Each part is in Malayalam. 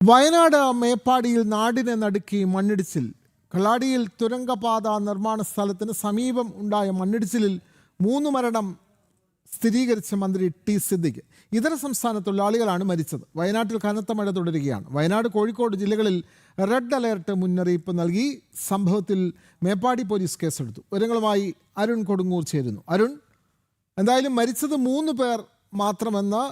വയനാട് മേപ്പാടിയിൽ നാടിനെ നടുക്കി മണ്ണിടിച്ചിൽ. കള്ളാടിയിൽ തുരങ്കപാത നിർമ്മാണ സ്ഥലത്തിന് സമീപം ഉണ്ടായ മണ്ണിടിച്ചിലിൽ 3 മരണം സ്ഥിരീകരിച്ച മന്ത്രി ടി സിദ്ദിഖ്. ഇതര സംസ്ഥാന തൊഴിലാളികളാണ് മരിച്ചത്. വയനാട്ടിൽ കനത്ത മഴ തുടരുകയാണ്. വയനാട്, കോഴിക്കോട് ജില്ലകളിൽ റെഡ് അലേർട്ട് മുന്നറിയിപ്പ് നൽകി. സംഭവത്തിൽ മേപ്പാടി പോലീസ് കേസെടുത്തു. വിവരങ്ങളുമായി അരുൺ കൊടുങ്ങൂർ ചേരുന്നു. അരുൺ, എന്തായാലും മരിച്ചത് 3 പേർ മാത്രമെന്ന്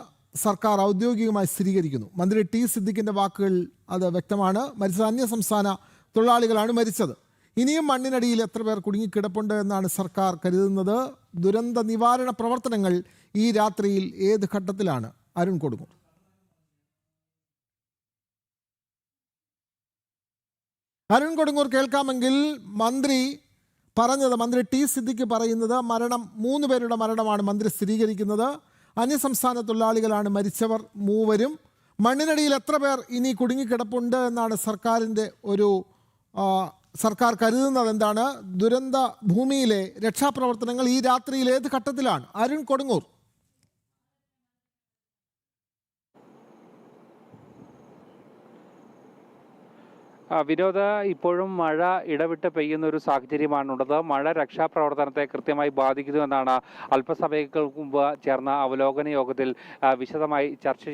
സർക്കാർ ഔദ്യോഗികമായി സ്ഥിരീകരിക്കുന്നു. മന്ത്രി ടി സിദ്ദിഖിന്റെ വാക്കുകൾ അത് വ്യക്തമാണ്. മരിച്ചത് അന്യസംസ്ഥാന തൊഴിലാളികളാണ് മരിച്ചത്. ഇനിയും മണ്ണിനടിയിൽ എത്ര പേർ കുടുങ്ങിക്കിടപ്പുണ്ട് എന്നാണ് സർക്കാർ കരുതുന്നത്? ദുരന്ത നിവാരണ പ്രവർത്തനങ്ങൾ ഈ രാത്രിയിൽ ഏത് ഘട്ടത്തിലാണ്? അരുൺ കൊടുങ്ങൂർ. അരുൺ കൊടുങ്ങൂർ, കേൾക്കാമെങ്കിൽ മന്ത്രി ടി സിദ്ദിഖ് പറയുന്നത് 3 പേരുടെ മരണമാണ് മന്ത്രി സ്ഥിരീകരിക്കുന്നത്. അന്യസംസ്ഥാന തൊഴിലാളികളാണ് മരിച്ചവർ 3 മണ്ണിനടിയിൽ എത്ര പേർ ഇനി കുടുങ്ങിക്കിടപ്പുണ്ട് എന്നാണ് സർക്കാർ കരുതുന്നത്? എന്താണ് ദുരന്ത ഭൂമിയിലെ രക്ഷാപ്രവർത്തനങ്ങൾ ഈ രാത്രിയിൽ ഏത് ഘട്ടത്തിലാണ്? അരുൺ കൊടുങ്ങൂർ. വിനോദ, ഇപ്പോഴും മഴ ഇടവിട്ട് പെയ്യുന്ന ഒരു സാഹചര്യമാണുള്ളത്. മഴ രക്ഷാപ്രവർത്തനത്തെ കൃത്യമായി ബാധിക്കുന്നു എന്നാണ് അല്പസമയങ്ങൾക്ക് മുമ്പ് ചേർന്ന അവലോകന യോഗത്തിൽ വിശദമായി ചർച്ച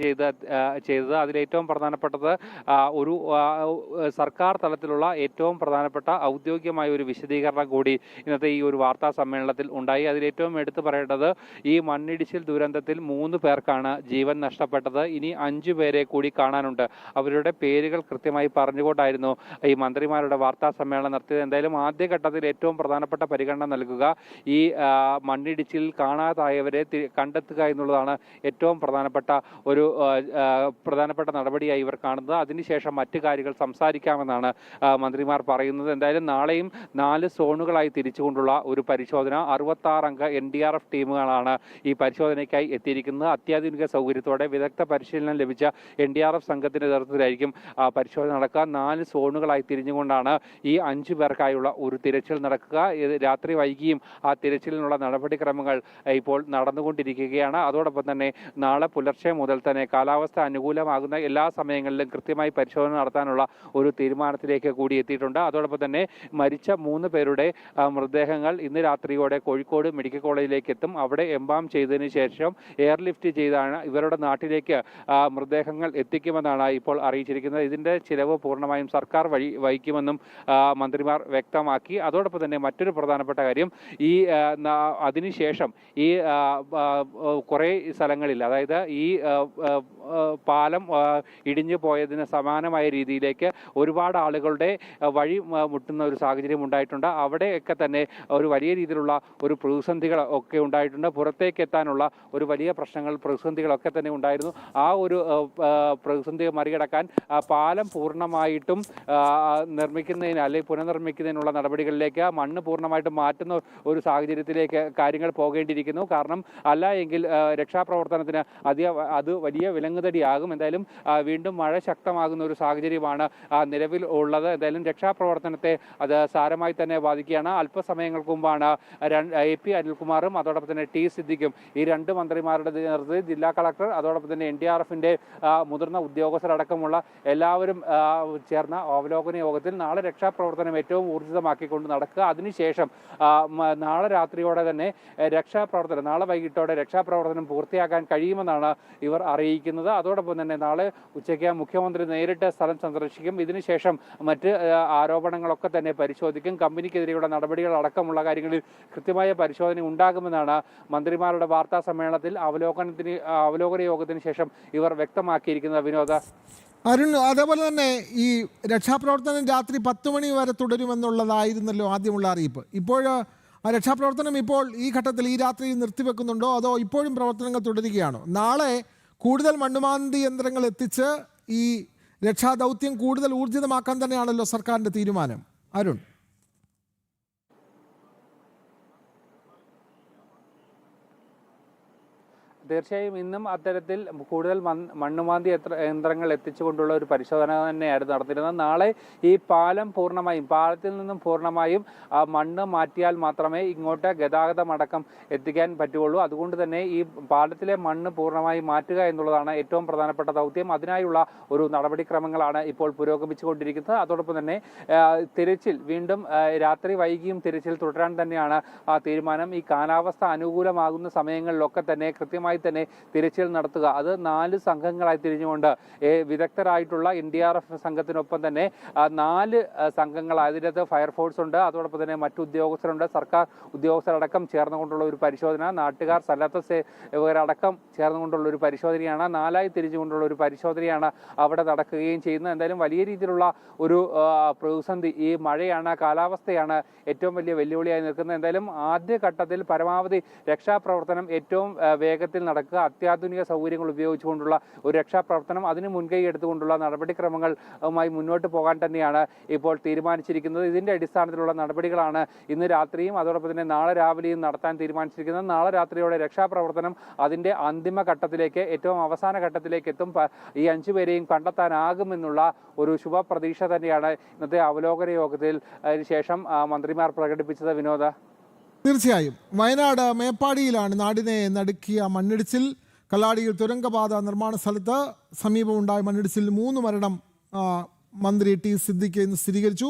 ചെയ്തത്. അതിലേറ്റവും പ്രധാനപ്പെട്ടത് ഒരു സർക്കാർ തലത്തിലുള്ള ഏറ്റവും പ്രധാനപ്പെട്ട ഔദ്യോഗികമായ ഒരു വിശദീകരണം കൂടി ഇന്നത്തെ ഈ ഒരു വാർത്താ സമ്മേളനത്തിൽ ഉണ്ടായി. അതിലേറ്റവും എടുത്തു പറയേണ്ടത് ഈ മണ്ണിടിച്ചിൽ ദുരന്തത്തിൽ 3 പേർക്കാണ് ജീവൻ നഷ്ടപ്പെട്ടത്. ഇനി 5 പേരെ കൂടി കാണാനുണ്ട്. അവരുടെ പേരുകൾ കൃത്യമായി പറഞ്ഞുകൊണ്ടായിരുന്നു ഈ മന്ത്രിമാരുടെ വാർത്താ സമ്മേളനം നടത്തിയത്. എന്തായാലും ആദ്യഘട്ടത്തിൽ ഏറ്റവും പ്രധാനപ്പെട്ട പരിഗണന നൽകുക ഈ മണ്ണിടിച്ചിൽ കാണാതായവരെ കണ്ടെത്തുക എന്നുള്ളതാണ് ഏറ്റവും പ്രധാനപ്പെട്ട നടപടിയായി ഇവർ കാണുന്നത്. അതിനുശേഷം മറ്റു കാര്യങ്ങൾ സംസാരിക്കാമെന്നാണ് മന്ത്രിമാർ പറയുന്നത്. എന്തായാലും നാളെയും 4 സോണുകളായി തിരിച്ചുകൊണ്ടുള്ള ഒരു പരിശോധന. 66 അംഗ NDRF ടീമുകളാണ് ഈ പരിശോധനയ്ക്കായി എത്തിയിരിക്കുന്നത്. അത്യാധുനിക സൗകര്യത്തോടെ വിദഗ്ധ പരിശീലനം ലഭിച്ച NDRF സംഘത്തിന്റെ നേതൃത്വത്തിലായിരിക്കും പരിശോധന നടക്കുക. 4 സോണുകളായി തിരിഞ്ഞുകൊണ്ടാണ് ഈ 5 പേർക്കായുള്ള ഒരു തിരച്ചിൽ നടക്കുക. രാത്രി വൈകിയും ആ തിരച്ചിലിനുള്ള നടപടിക്രമങ്ങൾ ഇപ്പോൾ നടന്നുകൊണ്ടിരിക്കുകയാണ്. അതോടൊപ്പം തന്നെ നാളെ പുലർച്ചെ മുതൽ തന്നെ കാലാവസ്ഥ അനുകൂലമാകുന്ന എല്ലാ സമയങ്ങളിലും കൃത്യമായി പരിശോധന നടത്താനുള്ള ഒരു തീരുമാനത്തിലേക്ക് കൂടി എത്തിയിട്ടുണ്ട്. അതോടൊപ്പം തന്നെ മരിച്ച 3 പേരുടെ മൃതദേഹങ്ങൾ ഇന്ന് രാത്രിയോടെ കോഴിക്കോട് മെഡിക്കൽ കോളേജിലേക്ക് എത്തും. അവിടെ എംബാം ചെയ്തതിനു ശേഷം എയർലിഫ്റ്റ് ചെയ്താണ് ഇവരുടെ നാട്ടിലേക്ക് മൃതദേഹങ്ങൾ എത്തിക്കുമെന്നാണ് ഇപ്പോൾ അറിയിച്ചിരിക്കുന്നത്. ഇതിന്റെ ചിലവ് പൂർണ്ണമായും സർക്കാർ വഹിക്കുമെന്നും മന്ത്രിമാർ വ്യക്തമാക്കി. അതോടൊപ്പം തന്നെ മറ്റൊരു പ്രധാനപ്പെട്ട കാര്യം, ഈ അതിനുശേഷം ഈ കുറേ സ്ഥലങ്ങളിൽ, അതായത് ഈ പാലം ഇടിഞ്ഞു പോയതിന് സമാനമായ രീതിയിലേക്ക് ഒരുപാട് ആളുകളുടെ വഴി മുട്ടുന്ന ഒരു സാഹചര്യം ഉണ്ടായിട്ടുണ്ട്. അവിടെയൊക്കെ തന്നെ ഒരു വലിയ രീതിയിലുള്ള ഒരു പ്രതിസന്ധികൾ ഒക്കെ ഉണ്ടായിട്ടുണ്ട്. പുറത്തേക്ക് എത്താനുള്ള ഒരു വലിയ പ്രതിസന്ധികളൊക്കെ തന്നെ ഉണ്ടായിരുന്നു. ആ ഒരു പ്രതിസന്ധി മറികടക്കാൻ പാലം പൂർണ്ണമായിട്ടും നിർമ്മിക്കുന്നതിന് അല്ലെങ്കിൽ പുനർനിർമ്മിക്കുന്നതിനുള്ള നടപടികളിലേക്ക് മണ്ണ് പൂർണ്ണമായിട്ടും മാറ്റുന്ന ഒരു സാഹചര്യത്തിലേക്ക് കാര്യങ്ങൾ പോകേണ്ടിയിരിക്കുന്നു. കാരണം അല്ല എങ്കിൽ രക്ഷാപ്രവർത്തനത്തിന് അത് വലിയ വിലങ്ങുതടിയാകും. എന്തായാലും വീണ്ടും മഴ ശക്തമാകുന്ന ഒരു സാഹചര്യമാണ് നിലവിൽ ഉള്ളത്. എന്തായാലും രക്ഷാപ്രവർത്തനത്തെ അത് സാരമായി തന്നെ ബാധിക്കുകയാണ്. അല്പസമയങ്ങൾക്ക് മുമ്പാണ് AP അനിൽകുമാറും അതോടൊപ്പം തന്നെ ടി സിദ്ദിഖും ഈ 2 മന്ത്രിമാരുടെ നേതൃത്വത്തിൽ ജില്ലാ കളക്ടർ അതോടൊപ്പം തന്നെ NDRFന്റെ മുതിർന്ന ഉദ്യോഗസ്ഥരടക്കമുള്ള എല്ലാവരും ചേർന്ന അവലോകന യോഗത്തിൽ നാളെ രക്ഷാപ്രവർത്തനം ഏറ്റവും ഊർജിതമാക്കിക്കൊണ്ട് നടക്കുക. അതിനുശേഷം നാളെ രാത്രിയോടെ തന്നെ നാളെ വൈകിട്ടോടെ രക്ഷാപ്രവർത്തനം പൂർത്തിയാക്കാൻ കഴിയുമെന്നാണ് ഇവർ അറിയിക്കുന്നത്. അതോടൊപ്പം തന്നെ നാളെ ഉച്ചയ്ക്ക് മുഖ്യമന്ത്രി നേരിട്ട് സ്ഥലം സന്ദർശിക്കും. ഇതിനുശേഷം മറ്റ് ആരോപണങ്ങളൊക്കെ തന്നെ പരിശോധിക്കും. കമ്പനിക്കെതിരെയുള്ള നടപടികൾ അടക്കമുള്ള കാര്യങ്ങളിൽ കൃത്യമായ പരിശോധന ഉണ്ടാകുമെന്നാണ് മന്ത്രിമാരുടെ വാർത്താ സമ്മേളനത്തിൽ അവലോകന യോഗത്തിന് ശേഷം ഇവർ വ്യക്തമാക്കിയിരിക്കുന്നത്. വിനോദ, അരുൺ, അതേപോലെ തന്നെ ഈ രക്ഷാപ്രവർത്തനം രാത്രി 10 മണി വരെ തുടരുമെന്നുള്ളതായിരുന്നല്ലോ ആദ്യമുള്ള അറിയിപ്പ്. ഇപ്പോൾ രക്ഷാപ്രവർത്തനം ഇപ്പോൾ ഈ ഘട്ടത്തിൽ ഈ രാത്രി നിർത്തിവെക്കുന്നുണ്ടോ, അതോ ഇപ്പോഴും പ്രവർത്തനങ്ങൾ തുടരുകയാണോ? നാളെ കൂടുതൽ മണ്ണുമാന്തി യന്ത്രങ്ങൾ എത്തിച്ച് ഈ രക്ഷാദൗത്യം കൂടുതൽ ഊർജിതമാക്കാൻ തന്നെയാണല്ലോ സർക്കാരിൻ്റെ തീരുമാനം. അരുൺ, തീർച്ചയായും ഇന്നും അത്തരത്തിൽ കൂടുതൽ മണ്ണുമാന്തി യന്ത്രങ്ങൾ എത്തിച്ചുകൊണ്ടുള്ള ഒരു പരിശോധന തന്നെയായിരുന്നു നടത്തിയിരുന്നത്. നാളെ ഈ പാലത്തിൽ നിന്നും പൂർണ്ണമായും മണ്ണ് മാറ്റിയാൽ മാത്രമേ ഇങ്ങോട്ട് ഗതാഗതമടക്കം എത്തിക്കാൻ പറ്റുകയുള്ളൂ. അതുകൊണ്ട് തന്നെ ഈ പാലത്തിലെ മണ്ണ് പൂർണ്ണമായും മാറ്റുക എന്നുള്ളതാണ് ഏറ്റവും പ്രധാനപ്പെട്ട ദൗത്യം. അതിനായുള്ള ഒരു നടപടിക്രമങ്ങളാണ് ഇപ്പോൾ പുരോഗമിച്ചുകൊണ്ടിരിക്കുന്നത്. അതോടൊപ്പം തന്നെ തിരച്ചിൽ വീണ്ടും രാത്രി വൈകിയും തിരച്ചിൽ തുടരാൻ തന്നെയാണ് തീരുമാനം. ഈ കാലാവസ്ഥ അനുകൂലമാകുന്ന സമയങ്ങളിലൊക്കെ തന്നെ കൃത്യമായി തന്നെ തിരച്ചിൽ നടത്തുക. അത് 4 സംഘങ്ങളായി തിരിഞ്ഞുകൊണ്ട് വിദഗ്ധരായിട്ടുള്ള NDRF സംഘത്തിനൊപ്പം തന്നെ 4 സംഘങ്ങൾ, അതിനകത്ത് ഫയർഫോഴ്സ് ഉണ്ട്, അതോടൊപ്പം തന്നെ മറ്റു ഉദ്യോഗസ്ഥരുണ്ട്, സർക്കാർ ഉദ്യോഗസ്ഥരടക്കം ചേർന്നുകൊണ്ടുള്ള ഒരു പരിശോധന, നാട്ടുകാർ, സന്നദ്ധ സേവകരടക്കം ചേർന്നുകൊണ്ടുള്ള ഒരു പരിശോധനയാണ്, 4ആയി തിരിഞ്ഞുകൊണ്ടുള്ള ഒരു പരിശോധനയാണ് അവിടെ നടക്കുകയും ചെയ്യുന്നത്. എന്തായാലും വലിയ രീതിയിലുള്ള ഒരു പ്രതിസന്ധി ഈ മഴയാണ്, കാലാവസ്ഥയാണ് ഏറ്റവും വലിയ വെല്ലുവിളിയായി നിൽക്കുന്നത്. എന്തായാലും ആദ്യഘട്ടത്തിൽ പരമാവധി രക്ഷാപ്രവർത്തനം ഏറ്റവും വേഗത്തിൽ നടക്കുക, അത്യാധുനിക സൗകര്യങ്ങൾ ഉപയോഗിച്ചുകൊണ്ടുള്ള ഒരു രക്ഷാപ്രവർത്തനം, അതിന് മുൻകൈ എടുത്തുകൊണ്ടുള്ള നടപടിക്രമങ്ങളുമായി മുന്നോട്ട് പോകാൻ തന്നെയാണ് ഇപ്പോൾ തീരുമാനിച്ചിരിക്കുന്നത്. ഇതിന്റെ അടിസ്ഥാനത്തിലുള്ള നടപടികളാണ് ഇന്ന് രാത്രിയും അതോടൊപ്പം തന്നെ നാളെ രാവിലെയും നടത്താൻ തീരുമാനിച്ചിരിക്കുന്നത്. നാളെ രാത്രിയോടെ രക്ഷാപ്രവർത്തനം അതിന്റെ അന്തിമ ഘട്ടത്തിലേക്ക്, ഏറ്റവും അവസാന ഘട്ടത്തിലേക്ക് എത്തും. ഈ 5 പേരെയും കണ്ടെത്താനാകുമെന്നുള്ള ഒരു ശുഭപ്രതീക്ഷ തന്നെയാണ് ഇന്നത്തെ അവലോകന യോഗത്തിൽ ശേഷം മന്ത്രിമാർ പ്രകടിപ്പിച്ചത്. വിനോദ, തീർച്ചയായും വയനാട് മേപ്പാടിയിലാണ് നാടിനെ നടുക്കിയ മണ്ണിടിച്ചിൽ. കല്ലാടിയിൽ തുരങ്കപാത നിർമ്മാണ സ്ഥലത്ത് സമീപമുണ്ടായ മണ്ണിടിച്ചിൽ 3 മരണം മന്ത്രി ടി സിദ്ദിഖ് ഇന്ന് സ്ഥിരീകരിച്ചു.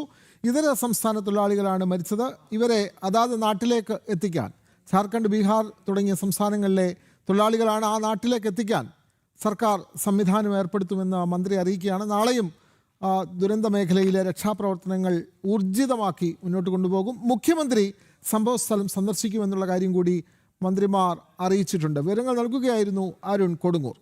ഇതര സംസ്ഥാന തൊഴിലാളികളാണ് മരിച്ചത്. ഇവരെ അതാത് നാട്ടിലേക്ക് എത്തിക്കാൻ, ജാർഖണ്ഡ്, ബീഹാർ തുടങ്ങിയ സംസ്ഥാനങ്ങളിലെ തൊഴിലാളികളാണ്. ആ നാട്ടിലേക്ക് എത്തിക്കാൻ സർക്കാർ സംവിധാനം ഏർപ്പെടുത്തുമെന്ന് മന്ത്രി അറിയിക്കുകയാണ്. നാളെയും ദുരന്ത മേഖലയിലെ രക്ഷാപ്രവർത്തനങ്ങൾ ഊർജിതമാക്കി മുന്നോട്ട് കൊണ്ടുപോകും. മുഖ്യമന്ത്രി സംഭവസ്ഥലം സന്ദർശിക്കുമെന്നുള്ള കാര്യം കൂടി മന്ത്രിമാർ അറിയിച്ചിട്ടുണ്ട്. വിവരങ്ങൾ നൽകുകയായിരുന്നു അരുൺ കൊടുങ്ങൂർ.